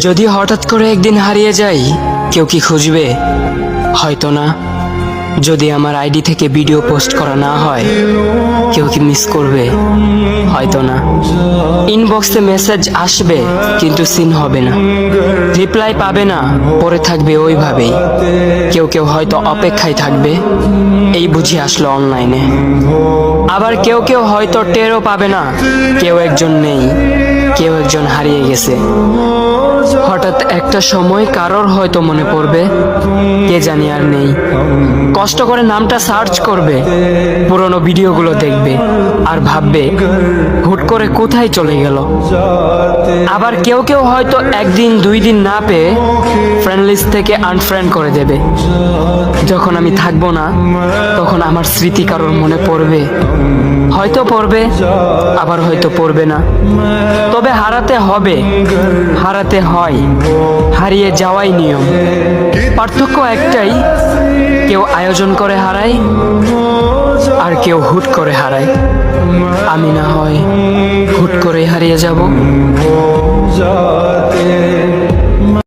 যদি হঠাৎ করে একদিন হারিয়ে যাই, কেউ কি খুঁজবে? হয়তো না। যদি আমার আইডি থেকে ভিডিও পোস্ট করা না হয়, কেউ কি মিস করবে? হয়তো না। ইনবক্সে মেসেজ আসবে কিন্তু সিন হবে না, রিপ্লাই পাবে না, পরে থাকবে ওইভাবেই। কেউ কেউ হয়তো অপেক্ষায় থাকবে, এই বুঝি আসলো অনলাইনে। আবার কেউ কেউ হয়তো টেরও পাবে না, কেউ একজন নেই, কেউ একজন হারিয়ে গেছে। হঠাৎ একটা সময় কারোর হয়তো মনে পড়বে, কে জানি আর নেই। কষ্ট করে নামটা সার্চ করবে, পুরনো ভিডিওগুলো দেখবে আর ভাববে হুট করে কোথায় চলে গেল। আবার কেউ কেউ হয়তো একদিন দুই দিন না পেয়ে ফ্রেন্ড লিস্ট থেকে আনফ্রেন্ড করে দেবে। যখন আমি থাকবো না, তখন আমার স্মৃতি কারোর মনে পড়বে, হয়তো পড়বে, আবার হয়তো পড়বে না। তবে হারাতে হবে, হারাতে হয়, হারিয়ে যাওয়াই নিয়ম। পার্থক্য একটাই, কেউ আয়োজন করে হারায় আর কেউ হুট করে হারায়। আমি না হয় হুট করে হারিয়ে যাব।